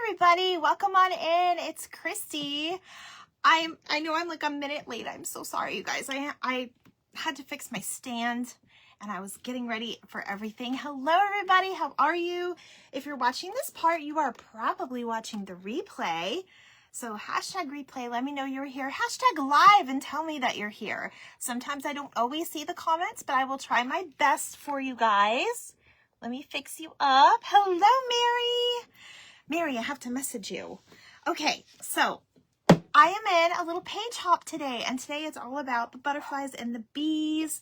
everybody, welcome on in. It's Christy. I know I'm like a minute late. I'm so sorry, you guys. I had to fix my stand and I was getting ready for everything. Hello everybody, how are you? If you're watching this part, you are probably watching the replay. So hashtag replay, let me know you're here. Hashtag live and tell me that you're here. Sometimes I don't always see the comments, but I will try my best for you guys. Let me fix you up. Hello, Mary. Mary, I have to message you. Okay, so I am in a little page hop today, and today it's all about the butterflies and the bees.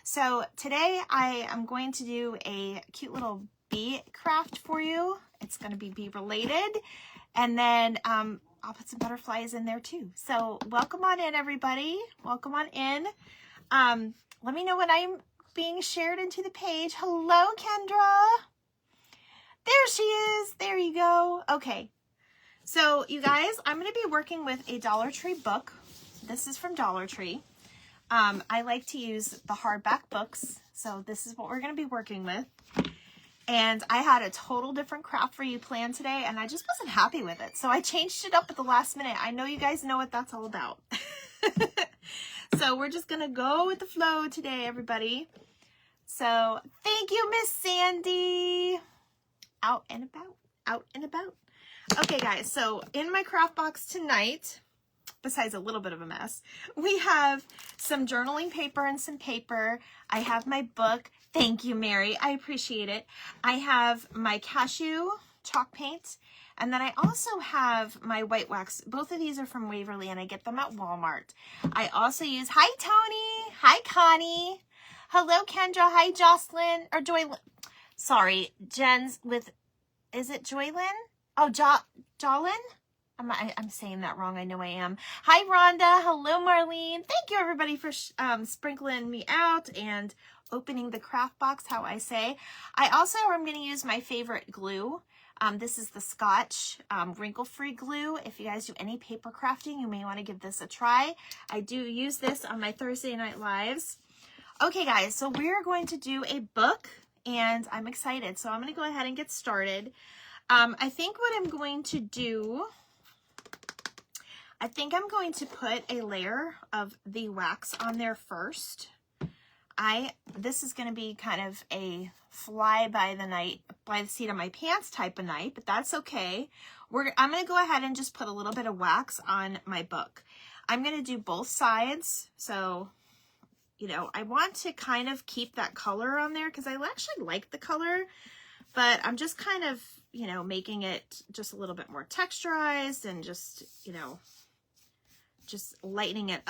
So today I am going to do a cute little bee craft for you. It's going to be bee related, and then I'll put some butterflies in there too. So welcome on in, everybody. Welcome on in. Let me know when I'm being shared into the page. Hello, Kendra. There she is. There you go. Okay. So you guys, I'm going to be working with a Dollar Tree book. This is from Dollar Tree. I like to use the hardback books. So this is what we're going to be working with. And I had a total different craft for you planned today, and I just wasn't happy with it. So I changed it up at the last minute. I know you guys know what that's all about. So we're just going to go with the flow today, everybody. So thank you, Miss Sandy. Out and about, out and about. Okay, guys, so in my craft box tonight, besides a little bit of a mess, we have some journaling paper and some paper. I have my book. Thank you, Mary. I appreciate it. I have my cashew chalk paint, and then I also have my white wax. Both of these are from Waverly, and I get them at Walmart. I also use, hi, Tony. Hi, Connie. Hello, Kendra. Hi, Jocelyn, or Joylyn. Sorry, Jen's with, is it Joylyn? Oh, Jolyn? I'm saying that wrong. I know I am. Hi, Rhonda. Hello, Marlene. Thank you, everybody, for sprinkling me out and opening the craft box, how I say. I also am going to use my favorite glue. This is the Scotch wrinkle-free glue. If you guys do any paper crafting, you may want to give this a try. I do use this on my Thursday night lives. Okay, guys, so we're going to do a book, and I'm excited. So I'm going to go ahead and get started. I think what I'm going to do, I think I'm going to put a layer of the wax on there first. This is going to be kind of a fly by the seat of my pants type of night, but that's okay. I'm going to go ahead and just put a little bit of wax on my book. I'm going to do both sides. So, you know, I want to kind of keep that color on there because I actually like the color, but I'm just kind of, you know, making it just a little bit more texturized and just, you know, just lightening it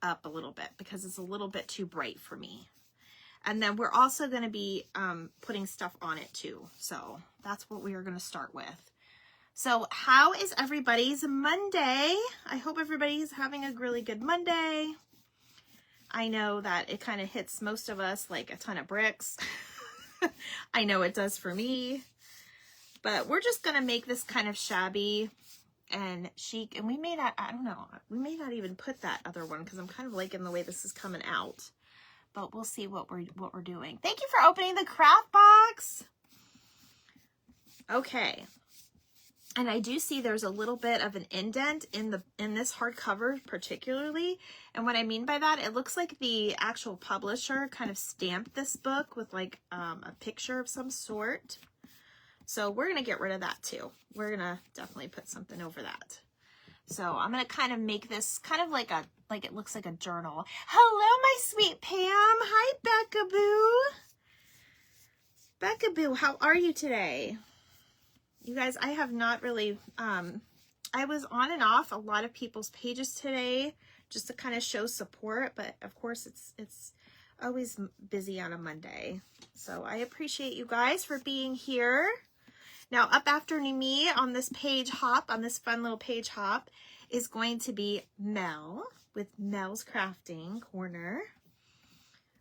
up a little bit because it's a little bit too bright for me. And then we're also going to be putting stuff on it too. So that's what we are going to start with. So how is everybody's Monday? I hope everybody's having a really good Monday. I know that it kind of hits most of us like a ton of bricks. I know it does for me. But we're just going to make this kind of shabby and chic. And we may not, I don't know, we may not even put that other one because I'm kind of liking the way this is coming out. But we'll see what we're doing. Thank you for opening the craft box. Okay. And I do see there's a little bit of an indent in this hardcover particularly. And what I mean by that, it looks like the actual publisher kind of stamped this book with like a picture of some sort. So we're going to get rid of that too. We're going to definitely put something over that. So I'm going to kind of make this kind of like it looks like a journal. Hello, my sweet Pam. Hi, Becca Boo. Becca Boo, how are you today? You guys, I have not really, I was on and off a lot of people's pages today just to kind of show support. But of course, it's always busy on a Monday. So I appreciate you guys for being here. Now, up after me on this page hop, on this fun little page hop, is going to be Mel with Mel's Crafting Corner.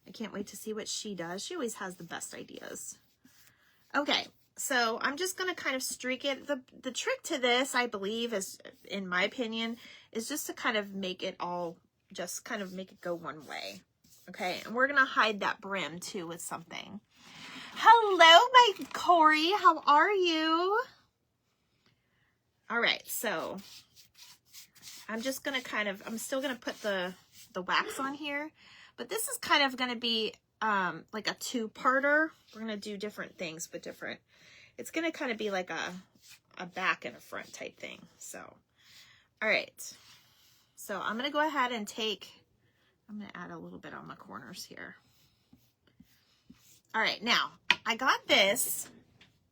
I can't wait to see what she does. She always has the best ideas. Okay, so I'm just going to kind of streak it. The trick to this, I believe, is, in my opinion, is just to kind of make it all, just kind of make it go one way. Okay, and we're going to hide that brim, too, with something. Hello, my Corey. How are you? All right, so I'm just gonna I'm still gonna put the wax on here, but this is kind of gonna be like a two-parter. We're gonna do different things with different, it's gonna kind of be like a back and a front type thing. So, all right, so I'm gonna go ahead and I'm gonna add a little bit on my corners here. All right, now I got this,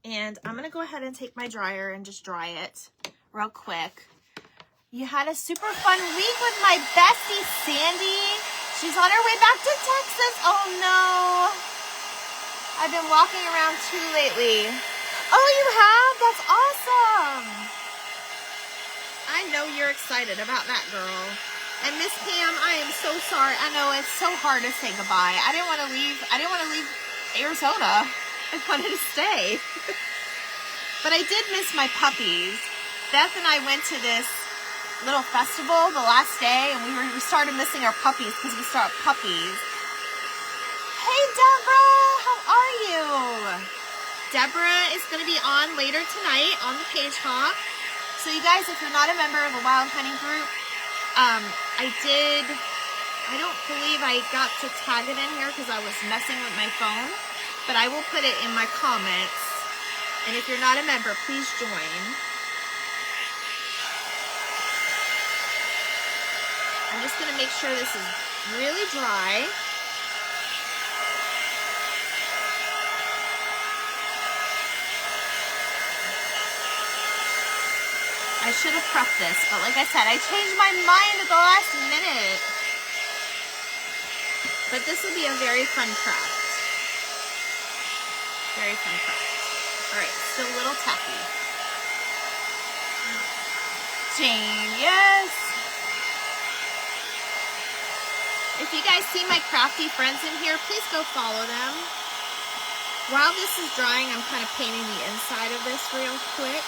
and I'm gonna go ahead and take my dryer and just dry it real quick. You had a super fun week with my bestie, Sandy. She's on her way back to Texas. Oh no. I've been walking around too lately. Oh, you have? That's awesome. I know you're excited about that, girl. And Miss Pam, I am so sorry. I know it's so hard to say goodbye. I didn't want to leave Arizona. I wanted to stay. But I did miss my puppies. Beth and I went to this little festival the last day, and we started missing our puppies because we still have puppies. Hey Deborah, how are you? Deborah is going to be on later tonight on the Page Hawk. So you guys, if you're not a member of the Wild Hunting Group, I don't believe I got to tag it in here because I was messing with my phone, but I will put it in my comments. And if you're not a member, please join. I'm just going to make sure this is really dry. I should have prepped this, but like I said, I changed my mind at the last minute. But this will be a very fun craft. Very fun craft. All right, still a little tacky. Jane, yes. If you guys see my crafty friends in here, please go follow them. While this is drying, I'm kind of painting the inside of this real quick.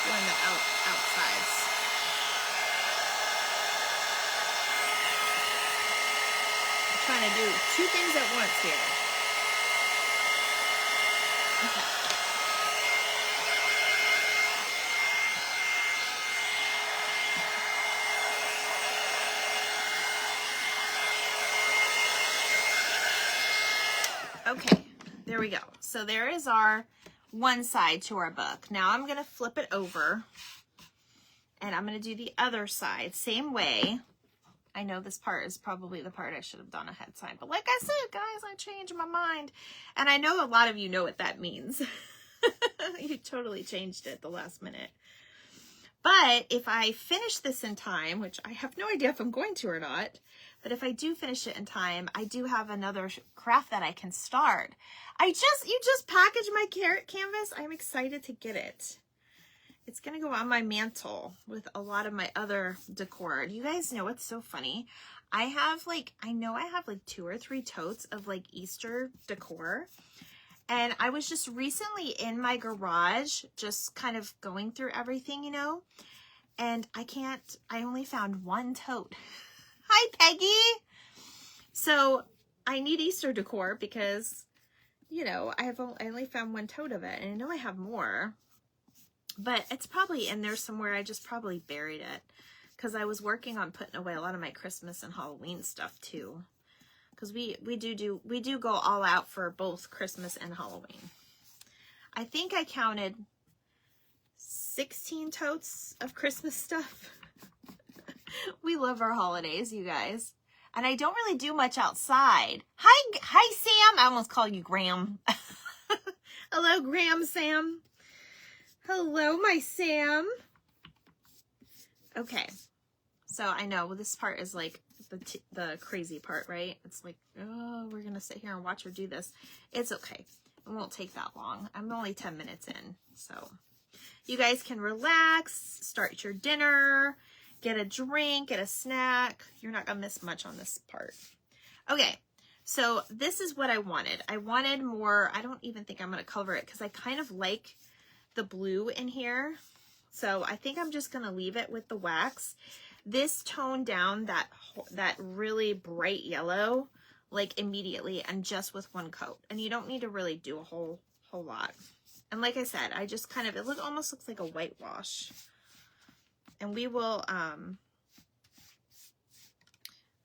Doing the outsides. I'm trying to do two things at once here. Okay. Okay, there we go. So there is our one side to our book. Now I'm going to flip it over, and I'm going to do the other side same way. I know this part is probably the part I should have done ahead time, but like I said, guys, I changed my mind, and I know a lot of you know what that means. You totally changed it the last minute. But if I finish this in time, which I have no idea if I'm going to or not, but if I do finish it in time, I do have another craft that I can start. You just packaged my carrot canvas. I'm excited to get it. It's going to go on my mantle with a lot of my other decor. You guys know what's so funny? I know I have like 2 or 3 totes of like Easter decor. And I was just recently in my garage, just kind of going through everything, you know, and I only found 1 tote. Hi, Peggy. So I need Easter decor because, you know, I only found 1 tote of it, and I know I have more, but it's probably in there somewhere. I just probably buried it because I was working on putting away a lot of my Christmas and Halloween stuff too. Because we do go all out for both Christmas and Halloween. I think I counted 16 totes of Christmas stuff. We love our holidays, you guys. And I don't really do much outside. Hi, Sam. I almost called you Graham. Hello, Graham Sam. Hello, my Sam. Okay. So I know this part is like the crazy part, right? It's like, oh, we're gonna sit here and watch her do this. It's okay. It won't take that long. I'm only 10 minutes in, so you guys can relax, start your dinner, get a drink, get a snack. You're not gonna miss much on this part. Okay, so this is what I wanted. I wanted more. I don't even think I'm gonna cover it because I kind of like the blue in here, so I think I'm just gonna leave it with the wax. This toned down that really bright yellow like immediately and just with one coat. And you don't need to really do a whole lot. And like I said, I just kind of, almost looks like a whitewash. And we will, let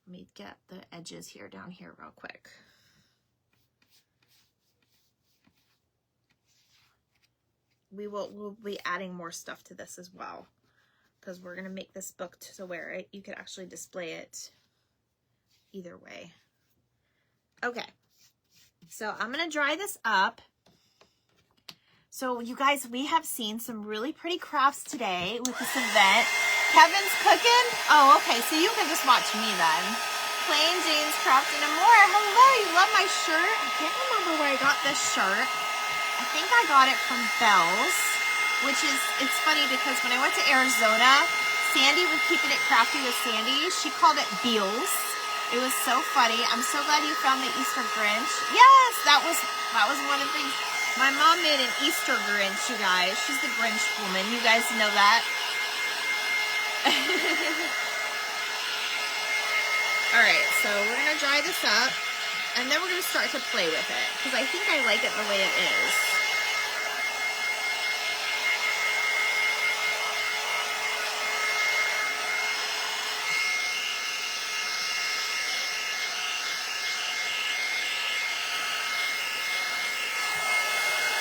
me get the edges here down here real quick. We'll be adding more stuff to this as well, because we're going to make this book to where you could actually display it either way. Okay, so I'm going to dry this up. So you guys, we have seen some really pretty crafts today with this event. Kevin's cooking? Oh, okay, so you can just watch me then. Plain Jane's Crafting and More. Hello, you love my shirt? I can't remember where I got this shirt. I think I got it from Belle's, which is, it's funny because when I went to Arizona, Sandy was Keeping It Crafty with Sandy. She called it Beals. It was so funny. I'm so glad you found the Easter Grinch. Yes, that was one of the things. My mom made an Easter Grinch, you guys. She's the Grinch woman. You guys know that. All right, so we're going to dry this up, and then we're going to start to play with it, because I think I like it the way it is.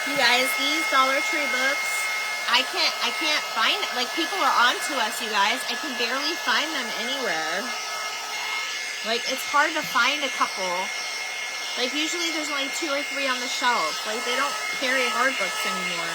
You guys, these Dollar Tree books, I can't find it. Like, people are on to us, you guys. I can barely find them anywhere. Like, it's hard to find a couple. Like, usually there's only 2 or 3 on the shelf. Like, they don't carry hard books anymore.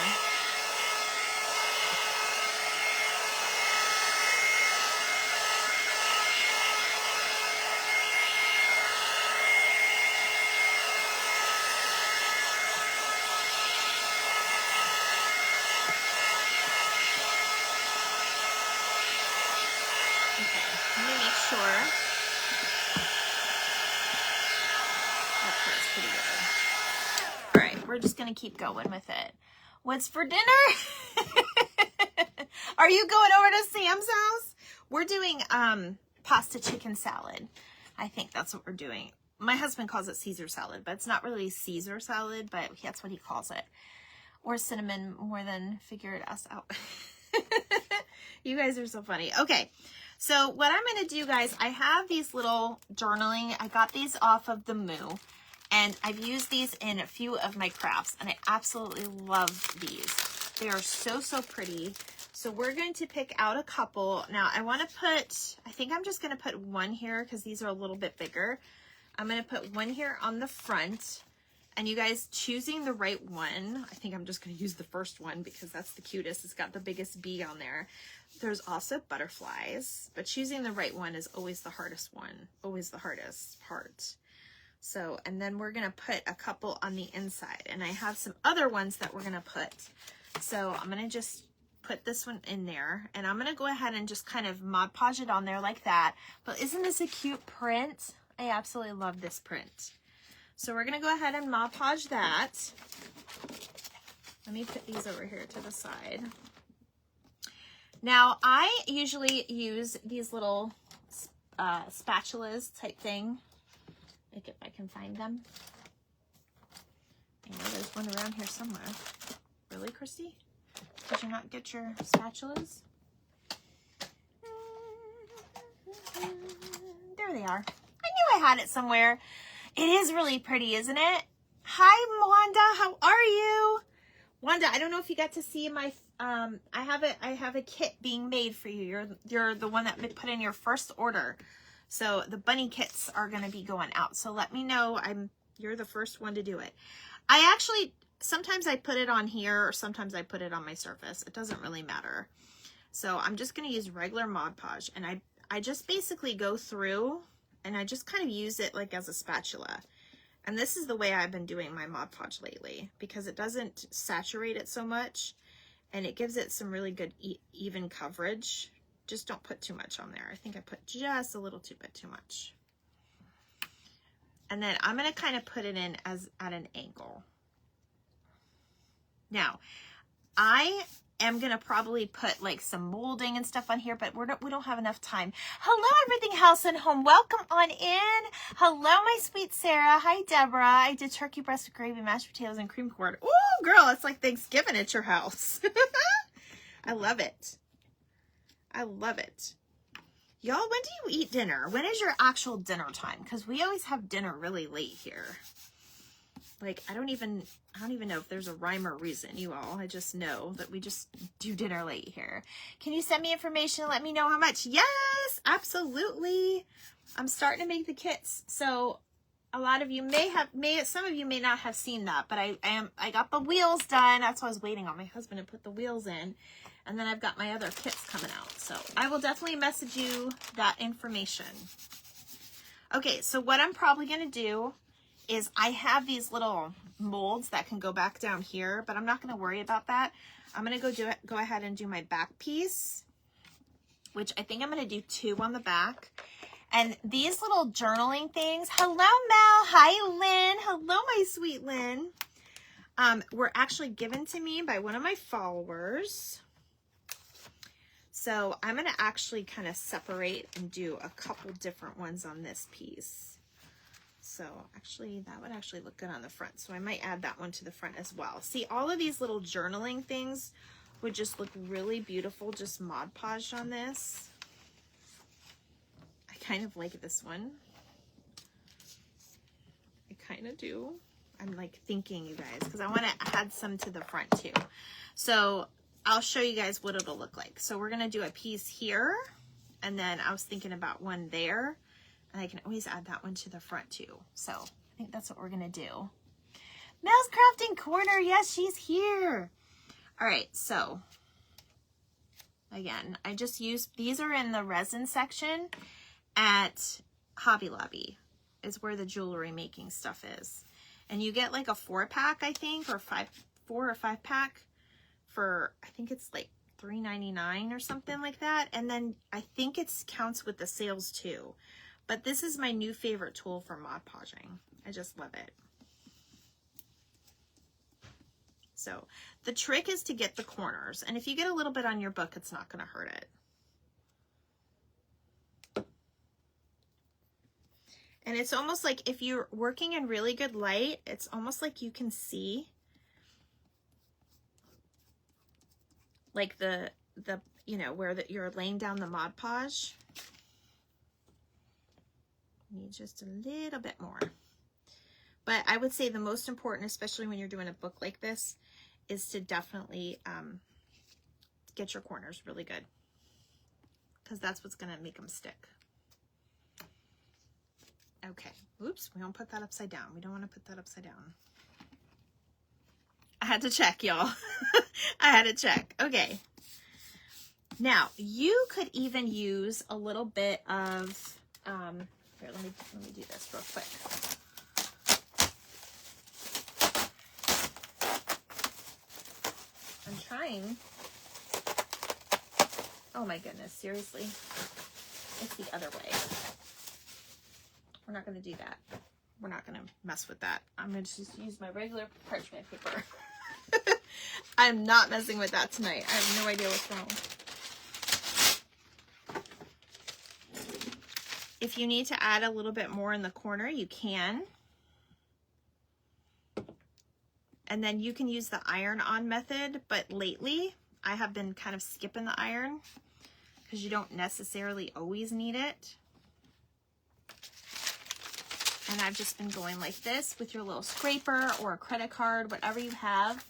Okay, let me make sure. That part's pretty good. All right, we're just gonna keep going with it. What's for dinner? Are you going over to Sam's house? We're doing pasta chicken salad. I think that's what we're doing. My husband calls it Caesar salad, but it's not really Caesar salad, but that's what he calls it. Or cinnamon more than figured us out. You guys are so funny. Okay, so what I'm going to do, guys, I have these little journaling. I got these off of the Moo, and I've used these in a few of my crafts, and I absolutely love these. They are so, so pretty. So we're going to pick out a couple. Now, I want to put, I think I'm just going to put one here because these are a little bit bigger. I'm going to put one here on the front. And you guys, choosing the right one, I think I'm just going to use the first one because that's the cutest. It's got the biggest bee on there. There's also butterflies, but choosing the right one is always the hardest one, always the hardest part. So, and then we're going to put a couple on the inside, and I have some other ones that we're going to put. So I'm going to just put this one in there, and I'm going to go ahead and just kind of Mod Podge it on there like that. But isn't this a cute print? I absolutely love this print. So we're going to go ahead and Mod Podge that. Let me put these over here to the side. Now, I usually use these little spatulas type thing. Like if I can find them. I know there's one around here somewhere. Really, Christy? Did you not get your spatulas? There they are. I knew I had it somewhere. It is really pretty, isn't it? Hi, Wanda. How are you? Wanda, I don't know if you got to see my, I have a kit being made for you. You're the one that put in your first order. So the bunny kits are going to be going out. So let me know. You're the first one to do it. I actually, sometimes I put it on here or sometimes I put it on my surface. It doesn't really matter. So I'm just going to use regular Mod Podge, and I just basically go through and I just kind of use it like as a spatula. And this is the way I've been doing my Mod Podge lately because it doesn't saturate it so much and it gives it some really good even coverage. Just don't put too much on there. I think I put just a little bit too much. And then I'm going to kind of put it in as at an angle. Now, I am going to probably put like some molding and stuff on here, but we don't have enough time. Hello, Everything House and Home. Welcome on in. Hello, my sweet Sarah. Hi, Deborah. I did turkey breast with gravy, mashed potatoes, and cream corn. Ooh, girl, it's like Thanksgiving at your house. I love it. I love it. Y'all, when do you eat dinner? When is your actual dinner time? Because we always have dinner really late here. Like, I don't even know if there's a rhyme or reason, you all. I just know that we just do dinner late here. Can you send me information and let me know how much? Yes, absolutely. I'm starting to make the kits. So a lot of you some of you may not have seen that, but I got the wheels done. That's why I was waiting on my husband to put the wheels in. And then I've got my other kits coming out. So I will definitely message you that information. Okay, so what I'm probably going to do is I have these little molds that can go back down here, but I'm not going to worry about that. I'm going to go ahead and do my back piece, which I think I'm going to do 2 on the back. And these little journaling things, hello, Mel. Hi, Lynn. Hello, my sweet Lynn. Were actually given to me by one of my followers. So I'm going to actually kind of separate and do a couple different ones on this piece. So actually, that would actually look good on the front. So I might add that one to the front as well. See, all of these little journaling things would just look really beautiful, just Mod Podged on this. I kind of like this one. I kind of do. I'm like thinking, you guys, because I want to add some to the front too. So I'll show you guys what it'll look like. So we're going to do a piece here. And then I was thinking about one there. And I can always add that one to the front too. So I think that's what we're going to do. Mel's Crafting Corner. Yes, she's here. All right. So again, I just used, these are in the resin section at Hobby Lobby is where the jewelry making stuff is. And you get like a 4-pack, I think, or 4 or 5 pack for, I think it's like $3.99 or something like that. And then I think it counts with the sales too. But this is my new favorite tool for Mod Podging. I just love it. So the trick is to get the corners. And if you get a little bit on your book, it's not going to hurt it. And it's almost like if you're working in really good light, it's almost like you can see like the you know, where you're laying down the Mod Podge. Need just a little bit more. But I would say the most important, especially when you're doing a book like this, is to definitely get your corners really good, because that's what's going to make them stick. Okay. Oops, we don't put that upside down. We don't want to put that upside down. I had to check, y'all. I had to check. Okay. Now, you could even use a little bit of... Here, let me do this real quick. I'm trying. Oh my goodness, seriously? It's the other way. We're not going to do that. We're not going to mess with that. I'm going to just use my regular parchment paper. I'm not messing with that tonight. I have no idea what's wrong. If you need to add a little bit more in the corner, you can. And then you can use the iron-on method, but lately I have been kind of skipping the iron because you don't necessarily always need it. And I've just been going like this with your little scraper or a credit card, whatever you have.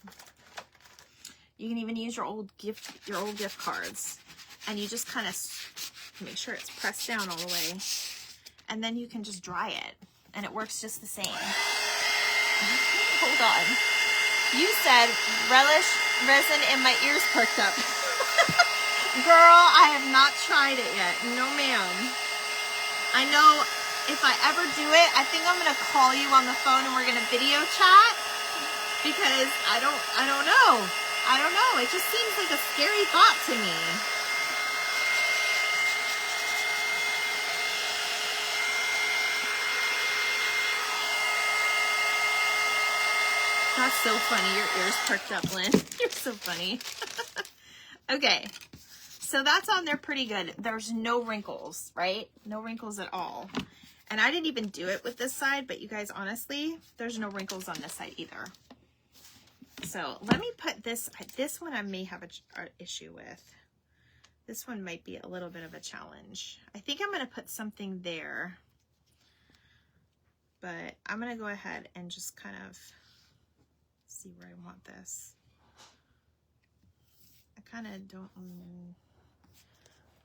You can even use your old gift cards, and you just kind of make sure it's pressed down all the way, and then you can just dry it, and it works just the same. Hold on. You said relish resin and my ears perked up. Girl, I have not tried it yet. No, ma'am. I know if I ever do it, I think I'm gonna call you on the phone and we're gonna video chat, because I don't know. I don't know. It just seems like a scary thought to me. That's so funny. Your ears perked up, Lynn. You're so funny. Okay, so that's on there pretty good. There's no wrinkles, right? No wrinkles at all. And I didn't even do it with this side, but you guys, honestly, there's no wrinkles on this side either. So let me put this one I may have an issue with. This one might be a little bit of a challenge. I think I'm going to put something there, but I'm going to go ahead and just kind of see where I want this. I kind of don't,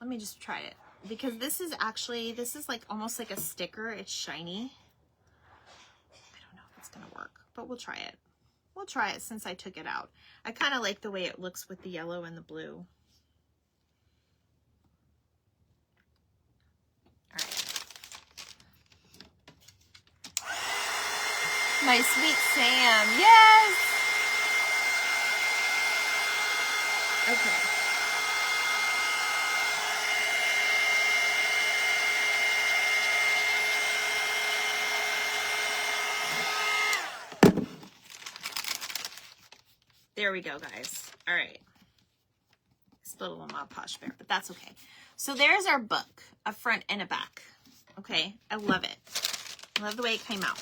let me just try it, because this is like almost like a sticker. It's shiny. I don't know if it's going to work, but we'll try it. We'll try it since I took it out. I kind of like the way it looks with the yellow and the blue. My sweet Sam, yes! Okay. There we go, guys. All right. Spilled a little Mod Podge there, but that's okay. So there's our book, a front and a back. Okay, I love it. I love the way it came out.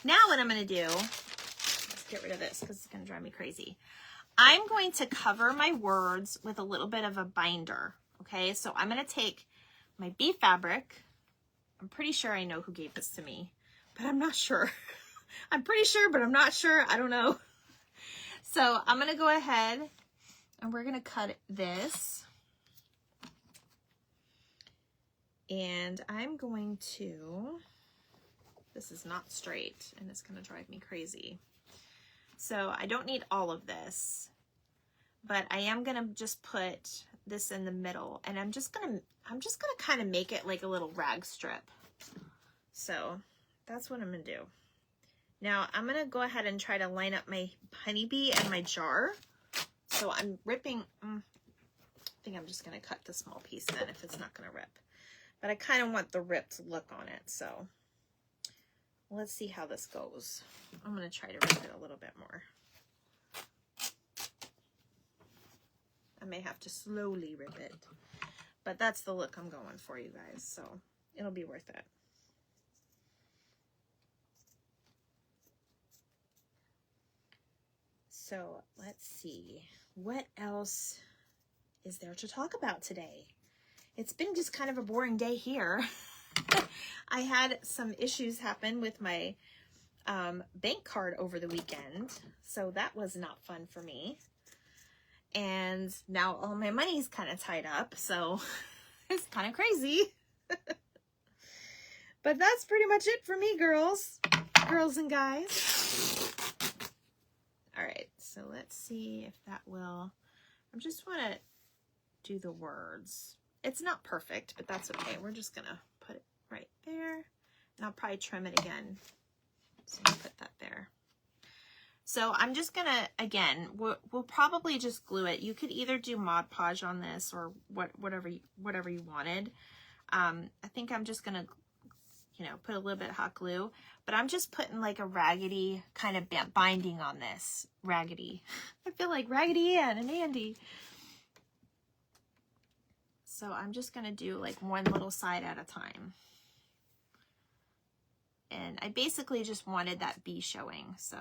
Now what I'm going to do, let's get rid of this because it's going to drive me crazy. I'm going to cover my words with a little bit of a binder. Okay, so I'm going to take my bee fabric. I'm pretty sure I know who gave this to me, but I'm not sure. I'm pretty sure, but I'm not sure. I don't know. So I'm going to go ahead and we're going to cut this. And I'm going to, this is not straight and it's going to drive me crazy. So I don't need all of this, but I am going to just put this in the middle, and I'm just going to kind of make it like a little rag strip. So that's what I'm going to do. Now I'm going to go ahead and try to line up my honeybee and my jar. So I'm ripping, I think I'm just going to cut the small piece then if it's not going to rip. But I kind of want the ripped look on it, so let's see how this goes. I'm going to try to rip it a little bit more. I may have to slowly rip it, but that's the look I'm going for, you guys, so it'll be worth it. So let's see, what else is there to talk about today? It's been just kind of a boring day here. I had some issues happen with my bank card over the weekend, so that was not fun for me. And now all my money's kind of tied up, so it's kind of crazy. But that's pretty much it for me, girls and guys. All right, so let's see if that will, I just want to do the words. It's not perfect, but that's okay. We're just gonna put it right there, and I'll probably trim it again. So I'll put that there. So I'm just gonna, again, we'll probably just glue it. You could either do Mod Podge on this or whatever you wanted. I think I'm just gonna, you know, put a little bit of hot glue, but I'm just putting like a raggedy kind of binding on this. Raggedy. I feel like Raggedy Ann and Andy. So I'm just gonna do like one little side at a time. And I basically just wanted that bee showing, so.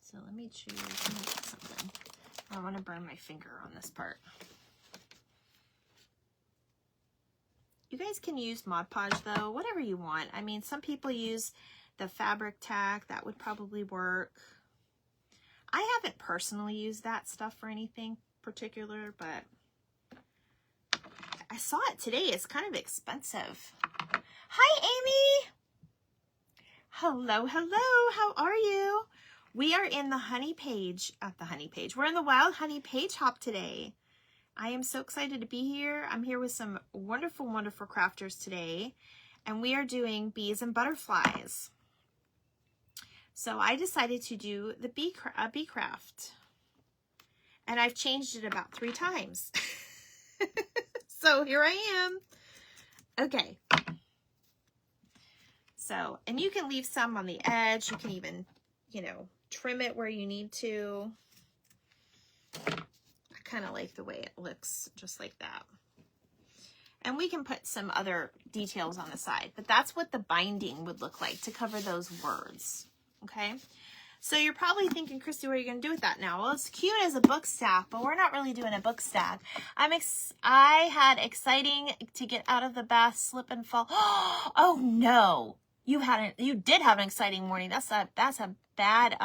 So let me choose something. I want to burn my finger on this part. You guys can use Mod Podge though, whatever you want. I mean, some people use the fabric tack, that would probably work. I haven't personally used that stuff for anything particular, but I saw it today. It's kind of expensive. Hi, Amy. Hello, hello. How are you? We are in the honey page, we're in the Wild Honey page hop today. I am so excited to be here. I'm here with some wonderful, wonderful crafters today, and we are doing bees and butterflies. So I decided to do the bee craft, and I've changed it about 3 times. So here I am. Okay. So, and you can leave some on the edge. You can even, you know, trim it where you need to. I kind of like the way it looks just like that. And we can put some other details on the side, but that's what the binding would look like to cover those words, okay? So you're probably thinking, Christy, what are you going to do with that now? Well, it's cute as a book stack, but we're not really doing a book stack. I had exciting to get out of the bath, slip and fall. Oh no, you did have an exciting morning. That's a bad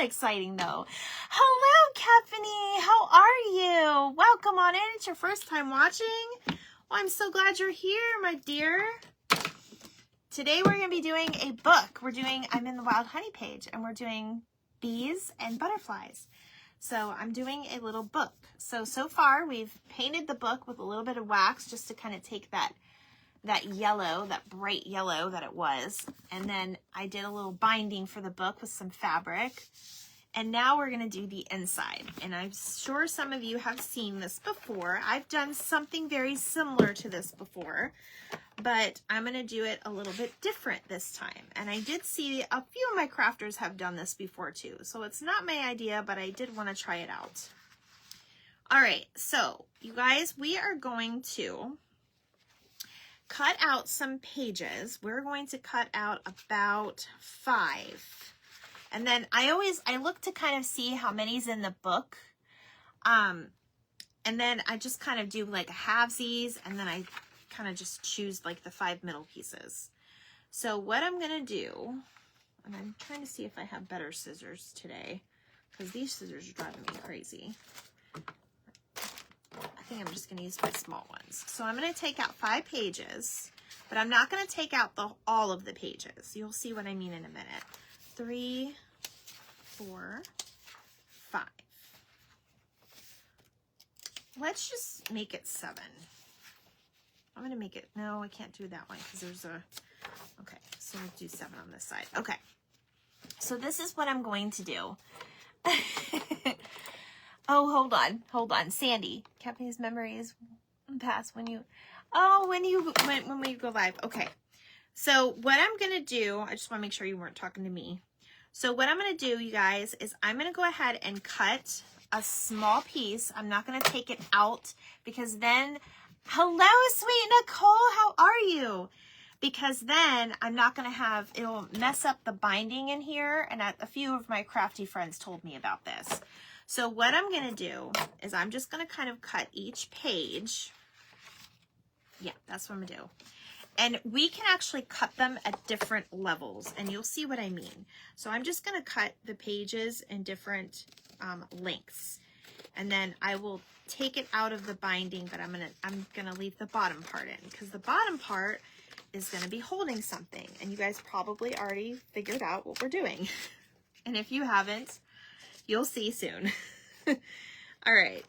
exciting though. Hello, Kefany. How are you? Welcome on in. It's your first time watching. Well, I'm so glad you're here, my dear. Today we're going to be doing a book. I'm in the Wild Honey page, and we're doing bees and butterflies. So I'm doing a little book. So far we've painted the book with a little bit of wax just to kind of take that yellow, that bright yellow that it was. And then I did a little binding for the book with some fabric. And now we're going to do the inside. And I'm sure some of you have seen this before. I've done something very similar to this before, but I'm going to do it a little bit different this time. And I did see a few of my crafters have done this before too. So it's not my idea, but I did want to try it out. All right, so you guys, we are going to cut out some pages. We're going to cut out about 5. And then I look to kind of see how many's in the book. And then I just kind of do like a halvesies, and then I kind of just choose like the 5 middle pieces. So what I'm going to do, and I'm trying to see if I have better scissors today, because these scissors are driving me crazy. I think I'm just going to use my small ones. So I'm going to take out 5 pages, but I'm not going to take out all of the pages. You'll see what I mean in a minute. 3, 4, 5. Let's just make it 7. I'm going to make it, no, I can't do that one because there's okay, so we'll do 7 on this side. Okay, so this is what I'm going to do. Oh, hold on. Sandy, Kefany's memories pass when we go live. Okay. So what I'm going to do, I just want to make sure you weren't talking to me. So what I'm going to do, you guys, is I'm going to go ahead and cut a small piece. I'm not going to take it out because then, hello, sweet Nicole, how are you? Because then I'm not going to have, it'll mess up the binding in here. And a few of my crafty friends told me about this. So what I'm going to do is I'm just going to kind of cut each page. Yeah, that's what I'm going to do. And we can actually cut them at different levels, and you'll see what I mean. So I'm just going to cut the pages in different lengths, and then I will take it out of the binding, but I'm gonna leave the bottom part in, because the bottom part is going to be holding something, and you guys probably already figured out what we're doing. And if you haven't, you'll see soon. All right.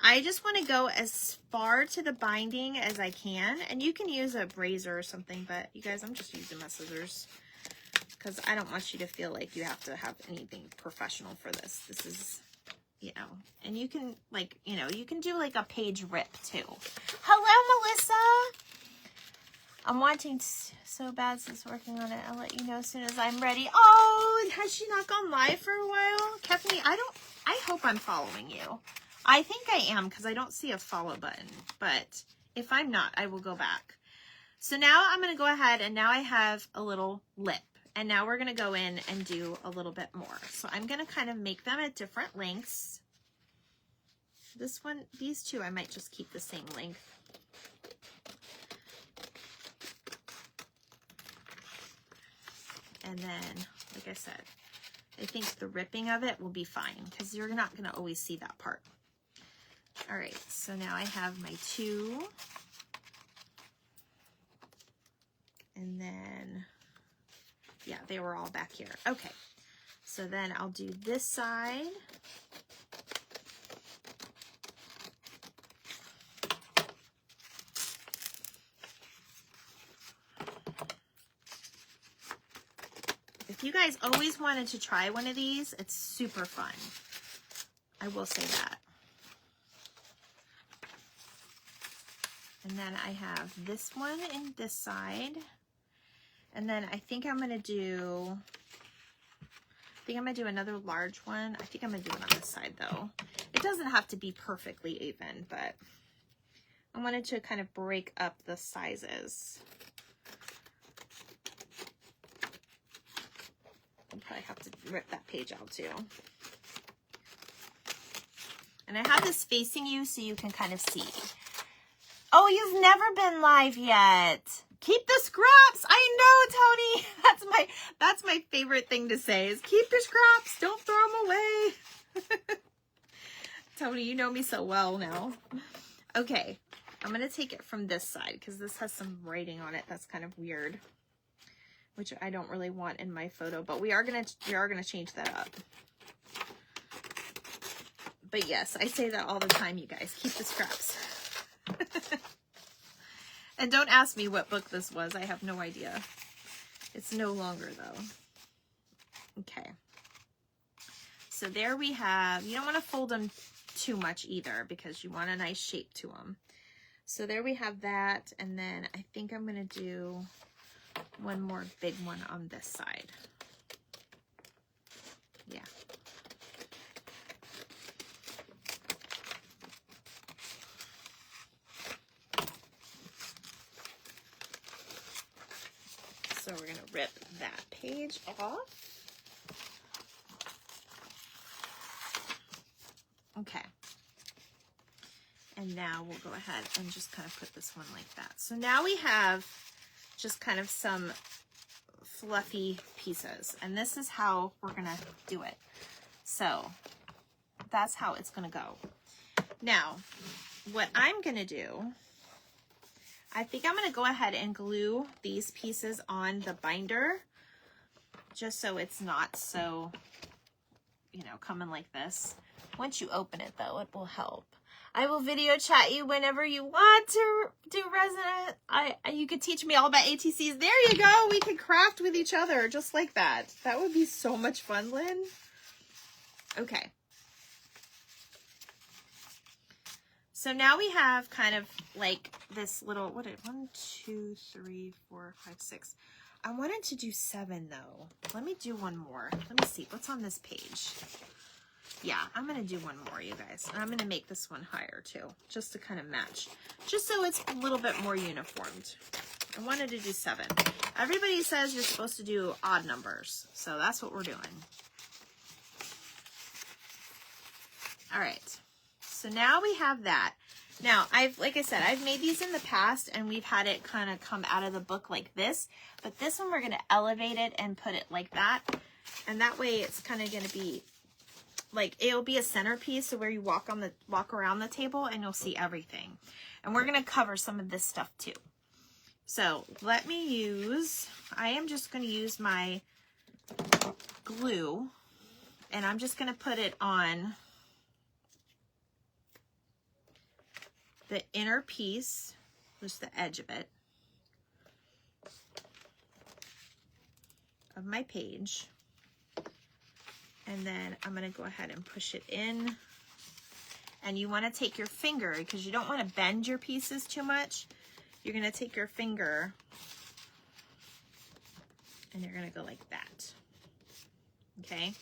I just want to go as far to the binding as I can, and you can use a razor or something, but you guys, I'm just using my scissors because I don't want you to feel like you have to have anything professional for this. This is, you know, and you can like, you know, you can do like a page rip too. Hello, Melissa. I'm wanting so bad since working on it. I'll let you know as soon as I'm ready. Oh, has she not gone live for a while? Kefany, I hope I'm following you. I think I am because I don't see a follow button, but if I'm not, I will go back. So now I'm going to go ahead, and now I have a little lip, and now we're going to go in and do a little bit more. So I'm going to kind of make them at different lengths. This one, these two, I might just keep the same length. And then, like I said, I think the ripping of it will be fine because you're not going to always see that part. All right, so now I have my 2, and then, yeah, they were all back here. Okay, so then I'll do this side. If you guys always wanted to try one of these, it's super fun. I will say that. And then I have this one in this side. And then I think I'm going to do another large one. I think I'm going to do it on this side though. It doesn't have to be perfectly even, but I wanted to kind of break up the sizes. I'll probably have to rip that page out too. And I have this facing you so you can kind of see. Oh, you've never been live yet. Keep the scraps. I know, Tony. That's my favorite thing to say is keep your scraps. Don't throw them away. Tony, you know me so well now. Okay, I'm going to take it from this side because this has some writing on it that's kind of weird, which I don't really want in my photo, but we are going to change that up. But yes, I say that all the time, you guys. Keep the scraps. And don't ask me what book this was. I have no idea. It's no longer, though. Okay. So there we have, you don't want to fold them too much either because you want a nice shape to them. So there we have that. And then I think I'm going to do one more big one on this side. Yeah. So we're going to rip that page off. Okay. And now we'll go ahead and just kind of put this one like that. So now we have just kind of some fluffy pieces. And this is how we're going to do it. So that's how it's going to go. Now, what I'm going to do, I think I'm going to go ahead and glue these pieces on the binder just so it's not so, you know, coming like this. Once you open it though, it will help. I will video chat you whenever you want to do resin. You could teach me all about ATCs. There you go. We can craft with each other just like that. That would be so much fun, Lynn. Okay. So now we have kind of like this little, what is it? 1, 2, 3, 4, 5, 6. I wanted to do 7 though. Let me do one more. Let me see what's on this page. Yeah, I'm going to do one more, you guys. And I'm going to make this one higher too, just to kind of match, just so it's a little bit more uniformed. I wanted to do 7. Everybody says you're supposed to do odd numbers, so that's what we're doing. All right. So now we have that. Now, like I said, I've made these in the past and we've had it kind of come out of the book like this, but this one we're going to elevate it and put it like that. And that way it's kind of going to be like, it'll be a centerpiece. So where you walk around the table and you'll see everything. And we're going to cover some of this stuff too. So let me I am just going to use my glue and I'm just going to put it on the inner piece, just the edge of it, of my page. And then I'm going to go ahead and push it in. And you want to take your finger, because you don't want to bend your pieces too much. You're going to take your finger and you're going to go like that. Okay?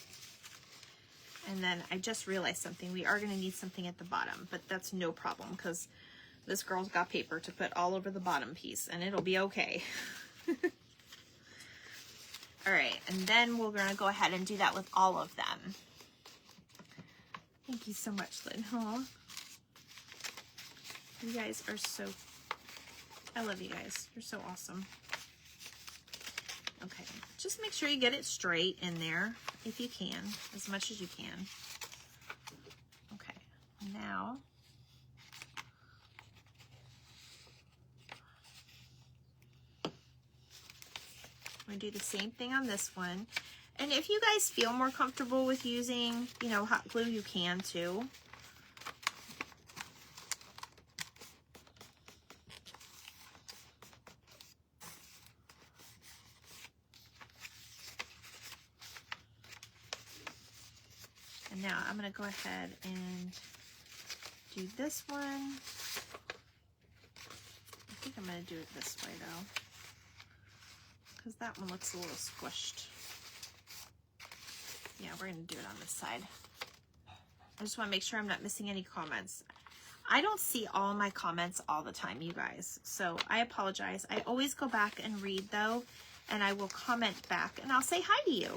And then I just realized something. We are going to need something at the bottom, but that's no problem because this girl's got paper to put all over the bottom piece and it'll be okay. All right, and then we're going to go ahead and do that with all of them. Thank you so much, Lynn. Huh? You guys are I love you guys. You're so awesome. Okay, just make sure you get it straight in there if you can, as much as you can. Okay, now I'm going to do the same thing on this one. And if you guys feel more comfortable with using, you know, hot glue, you can too. And now I'm going to go ahead and do this one. I think I'm going to do it this way though, because that one looks a little squished. Yeah, we're going to do it on this side. I just want to make sure I'm not missing any comments. I don't see all my comments all the time, you guys, so I apologize. I always go back and read, though, and I will comment back, and I'll say hi to you.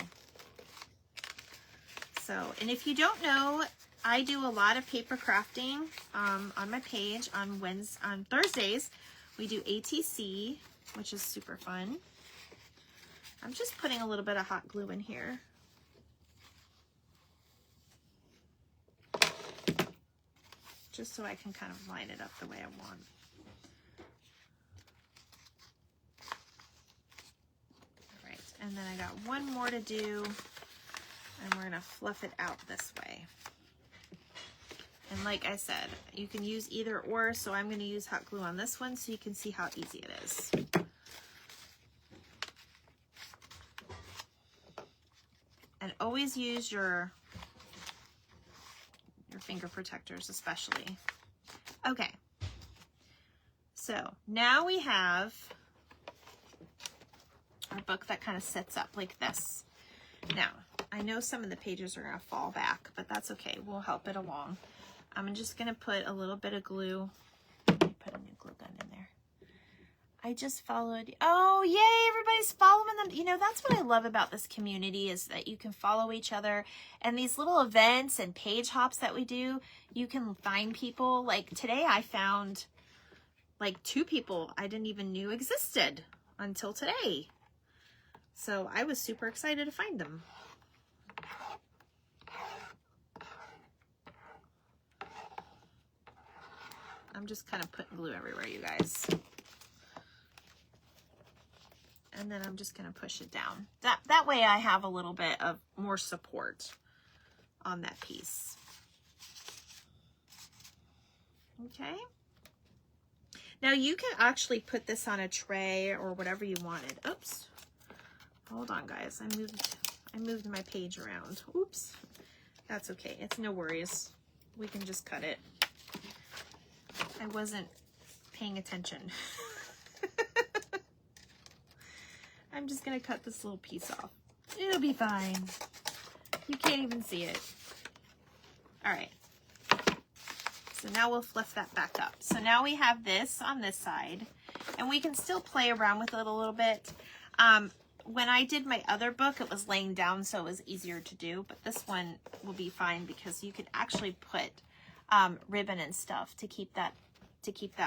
So, and if you don't know, I do a lot of paper crafting on my page on Thursdays. We do ATC, which is super fun. I'm just putting a little bit of hot glue in here. Just so I can kind of line it up the way I want. All right, and then I got one more to do, and we're gonna fluff it out this way. And like I said, you can use either or, so I'm gonna use hot glue on this one so you can see how easy it is. And always use your finger protectors especially. Okay, so now we have our book that kind of sits up like this. Now, I know some of the pages are going to fall back, but that's okay. We'll help it along. I'm just going to put a little bit of glue. Put a new glue gun in there. I just followed. Oh, yay, everybody's following them. You know, that's what I love about this community is that you can follow each other. And these little events and page hops that we do, you can find people. Like today I found like 2 people I didn't even knew existed until today. So I was super excited to find them. I'm just kind of putting glue everywhere, you guys. And then I'm just going to push it down. That way I have a little bit of more support on that piece. Okay. Now you can actually put this on a tray or whatever you wanted. Oops. Hold on, guys. I moved my page around. Oops. That's okay. It's no worries. We can just cut it. I wasn't paying attention. I'm just going to cut this little piece off. It'll be fine. You can't even see it. All right. So now we'll fluff that back up. So now we have this on this side, and we can still play around with it a little bit. When I did my other book, it was laying down, so it was easier to do, but this one will be fine because you could actually put ribbon and stuff to keep that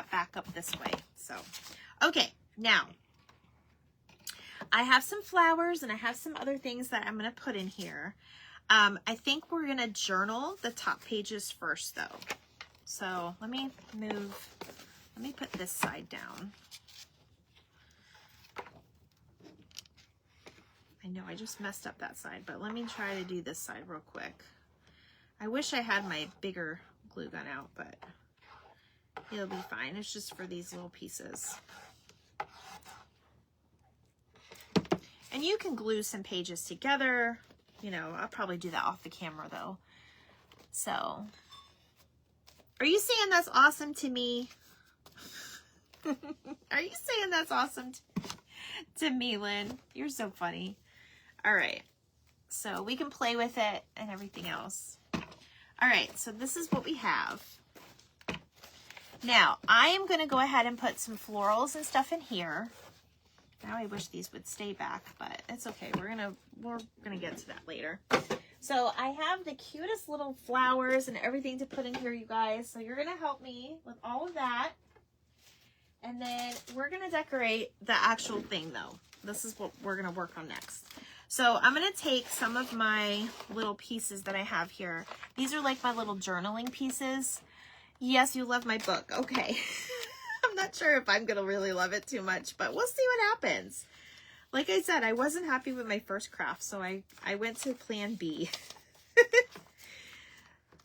back up this way. So, okay, now I have some flowers and I have some other things that I'm going to put in here. I think we're going to journal the top pages first though. So let me put this side down. I know I just messed up that side, but let me try to do this side real quick. I wish I had my bigger glue gun out, but it'll be fine. It's just for these little pieces. And you can glue some pages together. You know, I'll probably do that off the camera though. So, are you saying that's awesome to me? Are you saying that's awesome to me, Lynn? You're so funny. All right, so we can play with it and everything else. All right, so this is what we have. Now, I am going to go ahead and put some florals and stuff in here. Now I wish these would stay back, but it's okay. We're gonna get to that later. So I have the cutest little flowers and everything to put in here, you guys. So you're gonna help me with all of that. And then we're gonna decorate the actual thing though. This is what we're gonna work on next. So I'm gonna take some of my little pieces that I have here. These are like my little journaling pieces. Yes, you love my book. Okay. I'm not sure if I'm going to really love it too much, but we'll see what happens. Like I said, I wasn't happy with my first craft, so I went to plan B.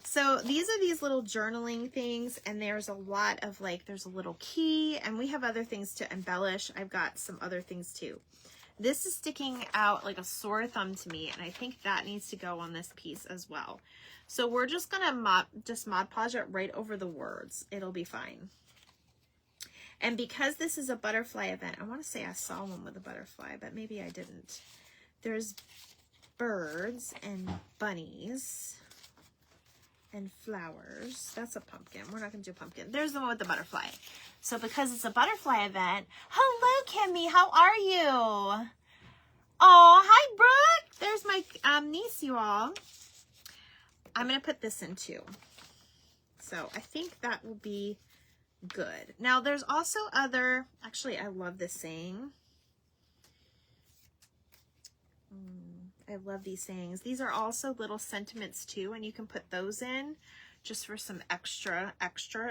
So these are these little journaling things, and there's a lot of there's a little key, and we have other things to embellish. I've got some other things too. This is sticking out like a sore thumb to me, and I think that needs to go on this piece as well. So we're just going to Mod Podge it right over the words. It'll be fine. And because this is a butterfly event, I want to say I saw one with a butterfly, but maybe I didn't. There's birds and bunnies and flowers. That's a pumpkin. We're not going to do a pumpkin. There's the one with the butterfly. So because it's a butterfly event, hello, Kimmy. How are you? Oh, hi, Brooke. There's my niece, you all. I'm going to put this in too. So I think that will be good. Now there's also other, actually I love this saying. I love these sayings. These are also little sentiments too, and you can put those in just for some extra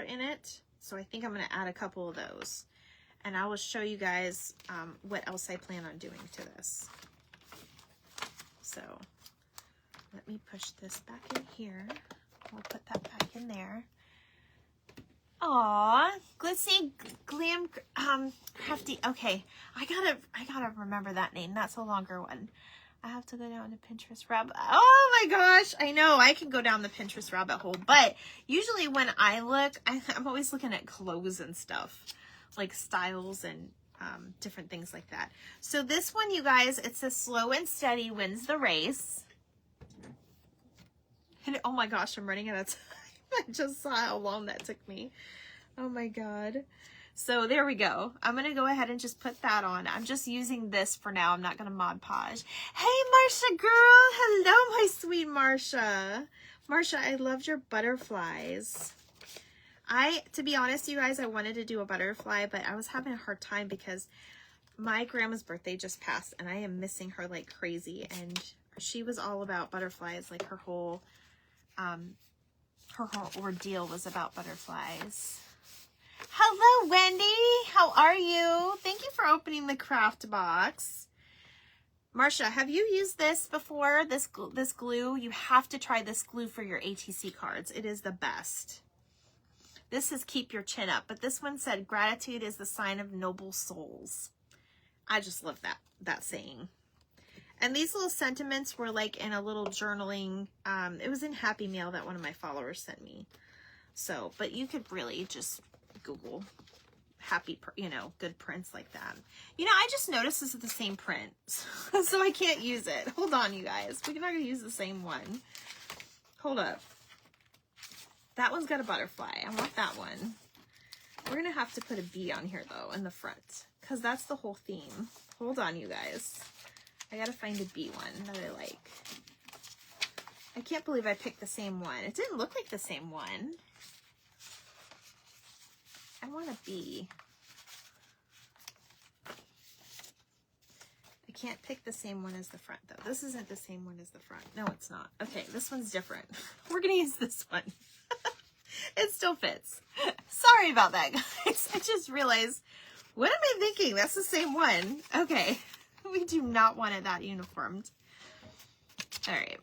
in it. So I think I'm going to add a couple of those, and I will show you guys what else I plan on doing to this. So let me push this back in here. We'll put that back in there. Aw, glitzy glam crafty. Okay, I gotta remember that name. That's a longer one. I have to go down the Pinterest rabbit. Oh my gosh, I know I can go down the Pinterest rabbit hole, but usually when I look, I'm always looking at clothes and stuff, like styles and different things like that. So this one, you guys, it says slow and steady wins the race. And oh my gosh, I'm running out of time. I just saw how long that took me. Oh my God. So there we go. I'm going to go ahead and just put that on. I'm just using this for now. I'm not going to Mod Podge. Hey, Marsha girl. Hello, my sweet Marsha. Marsha, I loved your butterflies. To be honest, you guys, I wanted to do a butterfly, but I was having a hard time because my grandma's birthday just passed and I am missing her like crazy. And she was all about butterflies. Like her whole ordeal was about butterflies. Hello, Wendy. How are you? Thank you for opening the craft box. Marsha, have you used this before? This glue? You have to try this glue for your ATC cards. It is the best. This is keep your chin up, but this one said gratitude is the sign of noble souls. I just love that saying. And these little sentiments were like in a little journaling. It was in Happy Mail that one of my followers sent me. So, but you could really just Google happy, good prints like that. I just noticed this is the same print, so I can't use it. Hold on, you guys. We're not going to use the same one. Hold up. That one's got a butterfly. I want that one. We're going to have to put a bee on here, though, in the front, because that's the whole theme. Hold on, you guys. I got to find a bee one that I like. I can't believe I picked the same one. It didn't look like the same one. I want a bee. I can't pick the same one as the front, though. This isn't the same one as the front. No, it's not. Okay, this one's different. We're going to use this one. It still fits. Sorry about that, guys. I just realized, what am I thinking? That's the same one. Okay. We do not want it that uniformed. All right.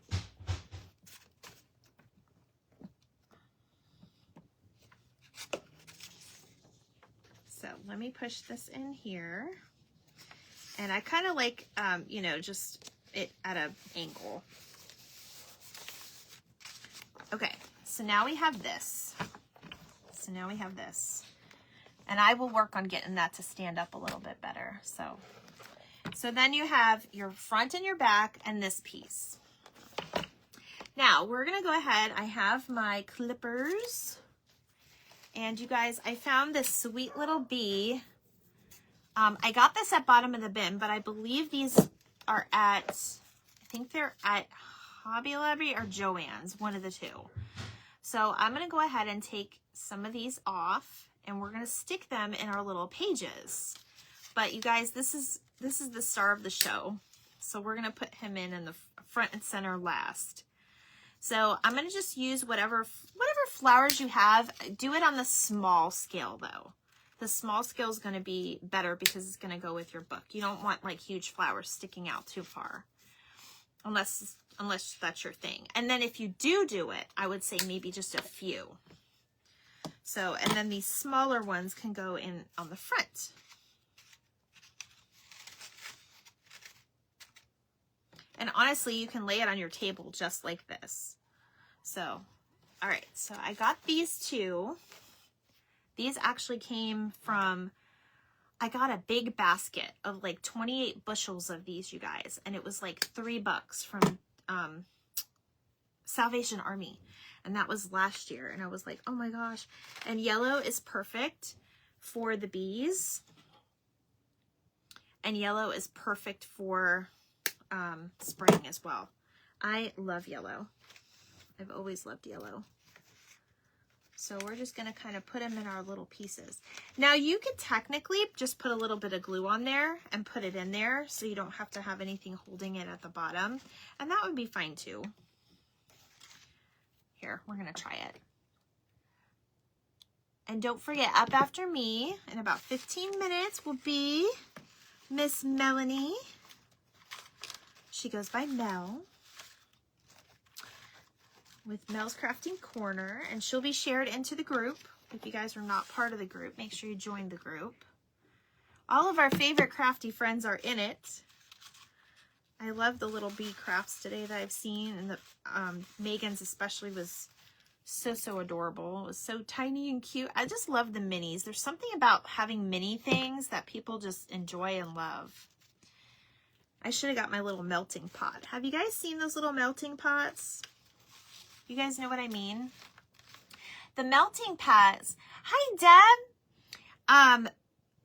So let me push this in here. And I kind of like, just it at an angle. Okay, so now we have this. And I will work on getting that to stand up a little bit better. So then you have your front and your back and this piece. Now we're going to go ahead. I have my clippers. And you guys, I found this sweet little bee. I got this at Bottom of the Bin, but I believe these are I think they're at Hobby Lobby or Joann's, one of the two. So I'm going to go ahead and take some of these off, and we're going to stick them in our little pages. But you guys, this is the star of the show. So we're going to put him in the front and center last. So I'm going to just use whatever flowers you have. Do it on the small scale, though. The small scale is going to be better because it's going to go with your book. You don't want like huge flowers sticking out too far, unless that's your thing. And then if you do it, I would say maybe just a few. So, and then these smaller ones can go in on the front. And honestly, you can lay it on your table just like this. So, all right, so I got these two. These actually came from, I got a big basket of like 28 bushels of these, you guys. And it was like $3 from Salvation Army. And that was last year. And I was like, oh my gosh. And yellow is perfect for the bees. And yellow is perfect for spring as well. I love yellow. I've always loved yellow. So we're just going to kind of put them in our little pieces. Now you could technically just put a little bit of glue on there and put it in there so you don't have to have anything holding it at the bottom. And that would be fine too. Here, we're going to try it. And don't forget, up after me in about 15 minutes will be Miss Melanie. She goes by Mel with Mel's Crafting Corner, and she'll be shared into the group. If you guys are not part of the group, make sure you join the group. All of our favorite crafty friends are in it. I love the little bee crafts today that I've seen, and the Megan's especially was so adorable. It was so tiny and cute. I just love the minis. There's something about having mini things that people just enjoy and love. I should have got my little melting pot. Have you guys seen those little melting pots? You guys know what I mean? The melting pots. Hi, Deb.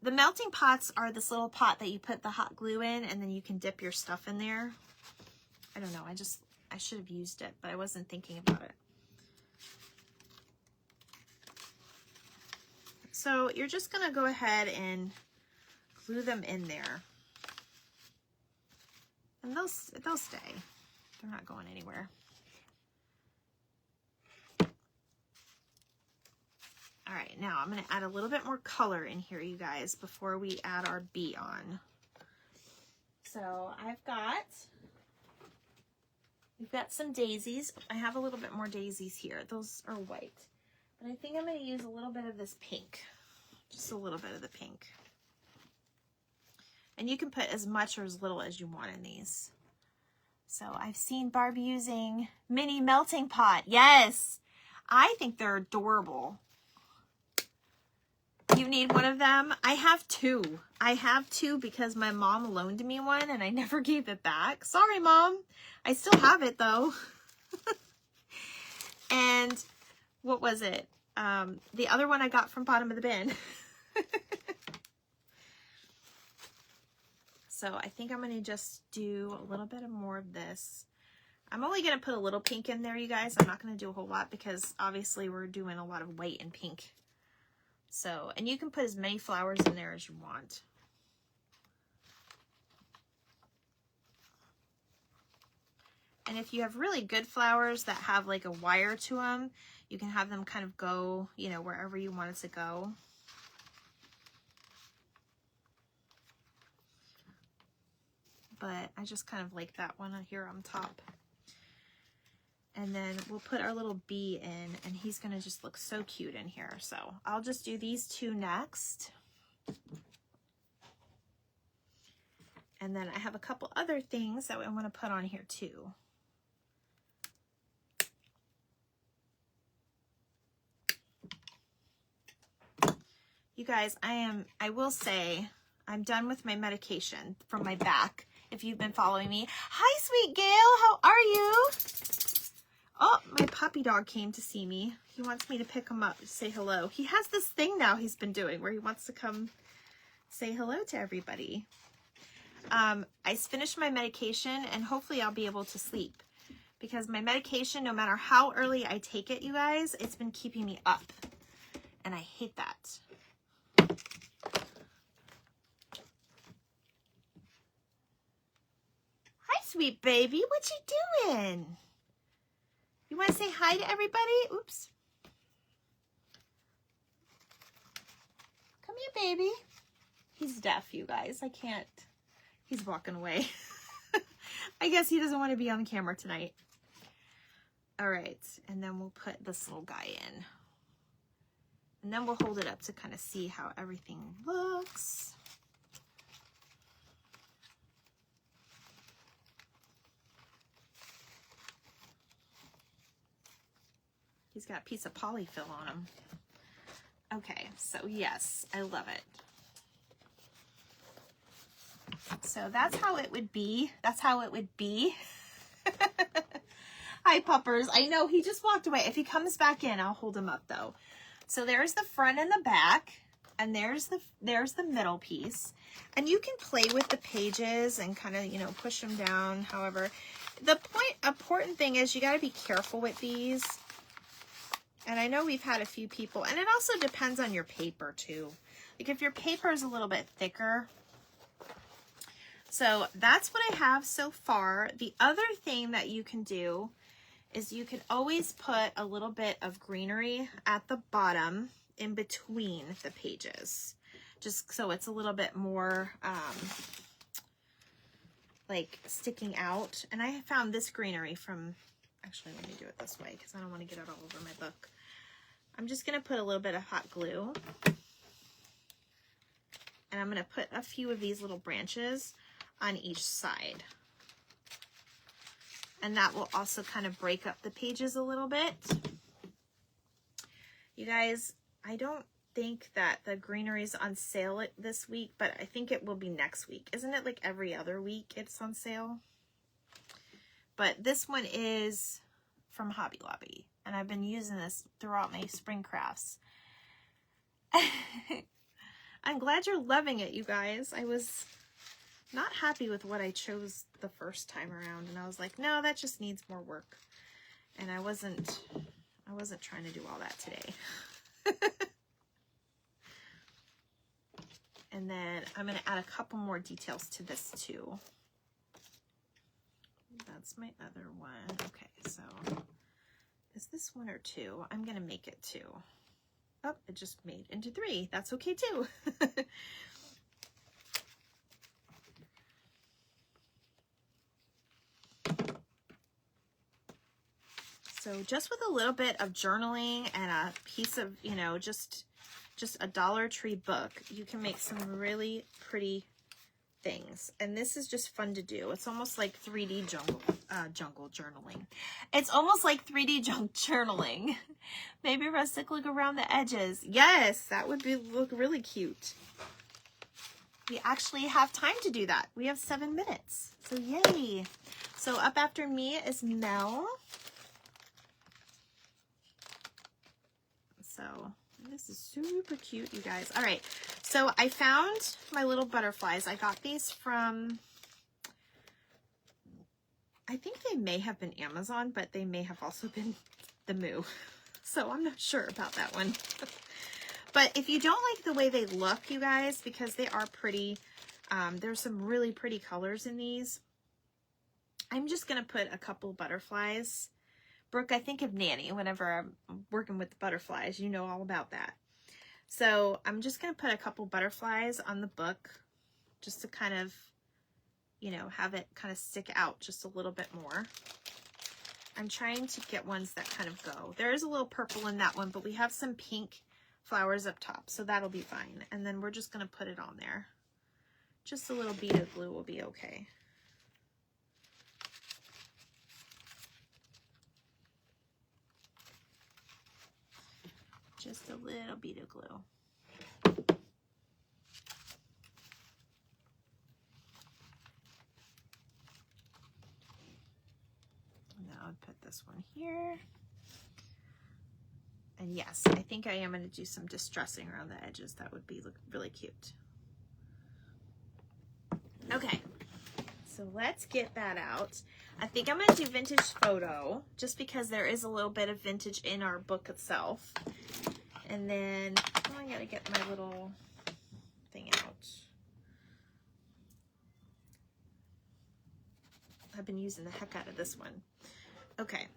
The melting pots are this little pot that you put the hot glue in, and then you can dip your stuff in there. I don't know. I should have used it, but I wasn't thinking about it. So you're just going to go ahead and glue them in there. And they'll stay. They're not going anywhere. All right, now I'm going to add a little bit more color in here, you guys, before we add our bee on. So we've got some daisies. I have a little bit more daisies here. Those are white. But I think I'm going to use a little bit of this pink. Just a little bit of the pink. And you can put as much or as little as you want in these. So I've seen Barb using mini melting pot. Yes, I think they're adorable. You need one of them? I have two. I have two because my mom loaned me one and I never gave it back. Sorry, Mom. I still have it though. And what was it? The other one I got from bottom of the bin. So I think I'm going to just do a little bit more of this. I'm only going to put a little pink in there, you guys. I'm not going to do a whole lot because obviously we're doing a lot of white and pink. So, and you can put as many flowers in there as you want. And if you have really good flowers that have like a wire to them, you can have them kind of go, you know, wherever you want it to go. But I just kind of like that one here on top. And then we'll put our little bee in, and he's going to just look so cute in here. So I'll just do these two next. And then I have a couple other things that I want to put on here too. You guys, I will say, I'm done with my medication from my back. If you've been following me. Hi, sweet Gail. How are you? Oh, my puppy dog came to see me. He wants me to pick him up, say hello. He has this thing now he's been doing where he wants to come say hello to everybody. I finished my medication and hopefully I'll be able to sleep. Because my medication, no matter how early I take it, you guys, it's been keeping me up. And I hate that. Sweet baby, what you doing? You want to say hi to everybody? Oops. Come here, baby. He's deaf, you guys. I can't. He's walking away. I guess he doesn't want to be on camera tonight. All right, and then we'll put this little guy in. And then we'll hold it up to kind of see how everything looks. He's got a piece of polyfill on him. Okay, so yes, I love it. So that's how it would be. That's how it would be. Hi, puppers. I know he just walked away. If he comes back in, I'll hold him up though. So there's the front and the back, and there's the middle piece. And you can play with the pages and kind of, you know, push them down. However, the important thing is you got to be careful with these. And I know we've had a few people, and it also depends on your paper too. Like if your paper is a little bit thicker. So that's what I have so far. The other thing that you can do is you can always put a little bit of greenery at the bottom in between the pages, just so it's a little bit more like sticking out. And I found this greenery from, actually let me do it this way because I don't want to get it all over my book. I'm just going to put a little bit of hot glue, and I'm going to put a few of these little branches on each side. And that will also kind of break up the pages a little bit. You guys, I don't think that the greenery is on sale this week, but I think it will be next week. Isn't it like every other week it's on sale? But this one is from Hobby Lobby, and I've been using this throughout my spring crafts. I'm glad you're loving it, you guys. I was not happy with what I chose the first time around, and I was like, no, that just needs more work. And I wasn't trying to do all that today. And then I'm going to add a couple more details to this too. That's my other one. Okay, so is this 1 or 2? I'm going to make it 2. Oh, it just made into 3. That's okay too. So just with a little bit of journaling and a piece of, you know, just a Dollar Tree book, you can make some really pretty things. And this is just fun to do. It's almost like 3D jungle journaling. It's almost like 3D junk journaling. Maybe rustic look around the edges. Yes, that would look really cute. We actually have time to do that. We have 7 minutes. So yay. So up after me is Mel. So this is super cute, you guys. All right, so I found my little butterflies. I got these from, I think they may have been Amazon, but they may have also been the Moo. So I'm not sure about that one. But if you don't like the way they look, you guys, because they are pretty, there's some really pretty colors in these. I'm just going to put a couple butterflies. Brooke, I think of Nanny whenever I'm working with the butterflies. You know all about that. So I'm just going to put a couple butterflies on the book just to kind of, you know, have it kind of stick out just a little bit more. I'm trying to get ones that kind of go. There is a little purple in that one, but we have some pink flowers up top, so that'll be fine. And then we're just going to put it on there. Just a little bead of glue will be okay. Just a little bead of glue. Now I'll put this one here. And yes, I think I am going to do some distressing around the edges. That would look really cute. Okay, so let's get that out. I think I'm going to do vintage photo just because there is a little bit of vintage in our book itself. And then, oh, I gotta get my little thing out. I've been using the heck out of this one. Okay.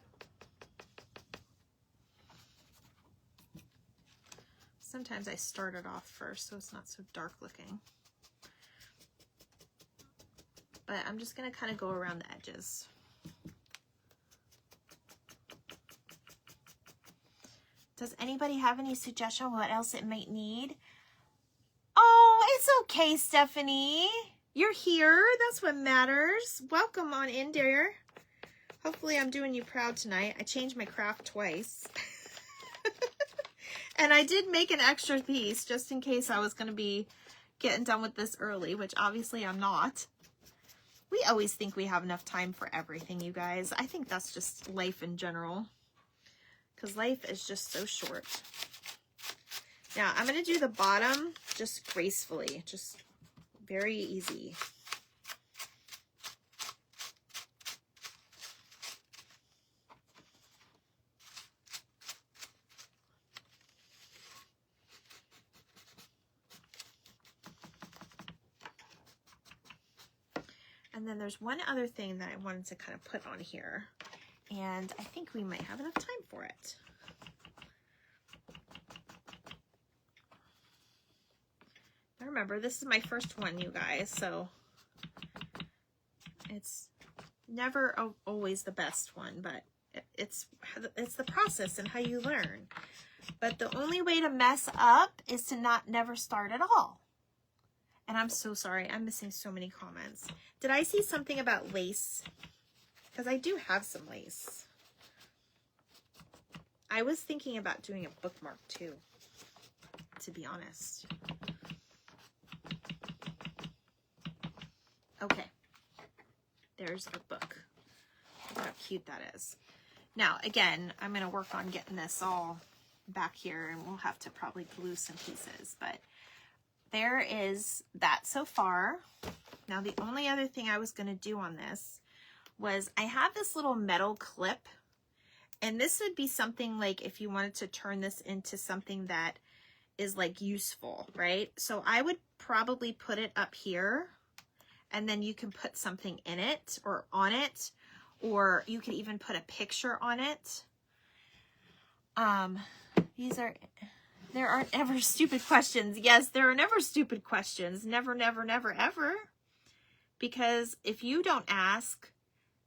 Sometimes I start it off first so it's not so dark looking. But I'm just gonna kind of go around the edges. Does anybody have any suggestion what else it might need? Oh, it's okay, Stephanie. You're here. That's what matters. Welcome on in, dear. Hopefully I'm doing you proud tonight. I changed my craft twice. And I did make an extra piece just in case I was going to be getting done with this early, which obviously I'm not. We always think we have enough time for everything, you guys. I think that's just life in general, because life is just so short. Now, I'm going to do the bottom just gracefully, just very easy. And then there's one other thing that I wanted to kind of put on here, and I think we might have enough time for it. Now remember, this is my first one, you guys, so it's never always the best one, but it's the process and how you learn. But the only way to mess up is to never start at all. And I'm so sorry, I'm missing so many comments. Did I see something about lace? Because I do have some lace. I was thinking about doing a bookmark too, to be honest. Okay, there's our book. Look how cute that is. Now, again, I'm going to work on getting this all back here, and we'll have to probably glue some pieces, but there is that so far. Now, the only other thing I was going to do on this was I have this little metal clip, and this would be something like if you wanted to turn this into something that is like useful, right? So I would probably put it up here, and then you can put something in it or on it, or you could even put a picture on it. There aren't ever stupid questions. Yes, there are never stupid questions. Never, never, never, ever. Because if you don't ask,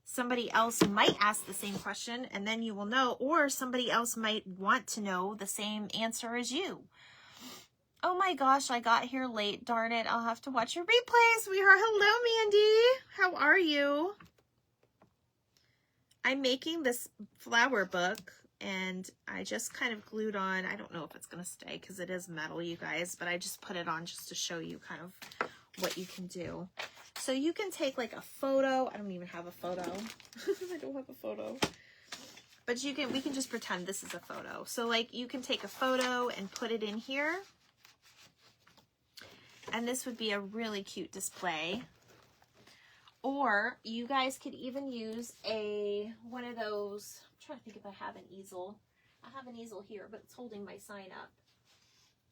somebody else might ask the same question, and then you will know, or somebody else might want to know the same answer as you. Oh my gosh, I got here late. Darn it, I'll have to watch your replay, sweetheart. Hello, Mandy. How are you? I'm making this flower book, and I just kind of glued on. I don't know if it's going to stay because it is metal, you guys, but I just put it on just to show you kind of what you can do. So you can take like a photo. I don't even have a photo. I don't have a photo. But we can just pretend this is a photo. So like you can take a photo and put it in here. And this would be a really cute display. Or you guys could even use one of those. I'm trying to think if I have an easel. I have an easel here, but it's holding my sign up.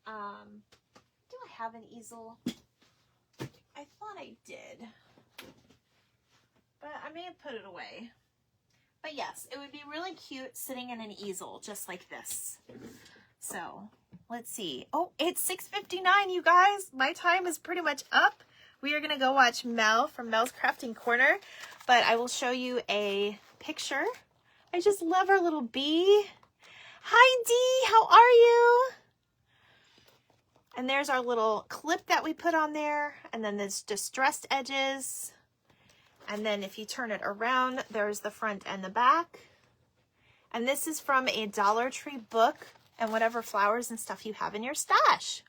Do I have an easel? I thought I did, but I may have put it away. But yes, it would be really cute sitting in an easel just like this. So let's see. Oh, it's 6:59, you guys. My time is pretty much up. We are going to go watch Mel from Mel's Crafting Corner, but I will show you a picture. I just love our little bee. Hi, Dee. How are you? And there's our little clip that we put on there. And then there's distressed edges. And then if you turn it around, there's the front and the back. And this is from a Dollar Tree book and whatever flowers and stuff you have in your stash.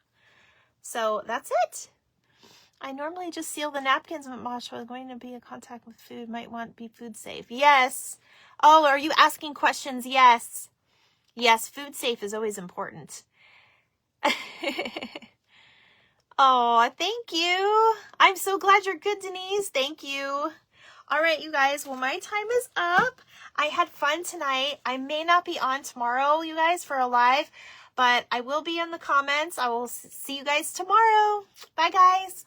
So that's it. I normally just seal the napkins, but Mosh was going to be in contact with food. Might want to be food safe. Yes. Oh, are you asking questions? Yes. Yes, food safe is always important. Oh, thank you. I'm so glad you're good, Denise. Thank you. All right, you guys. Well, my time is up. I had fun tonight. I may not be on tomorrow, you guys, for a live, but I will be in the comments. I will see you guys tomorrow. Bye, guys.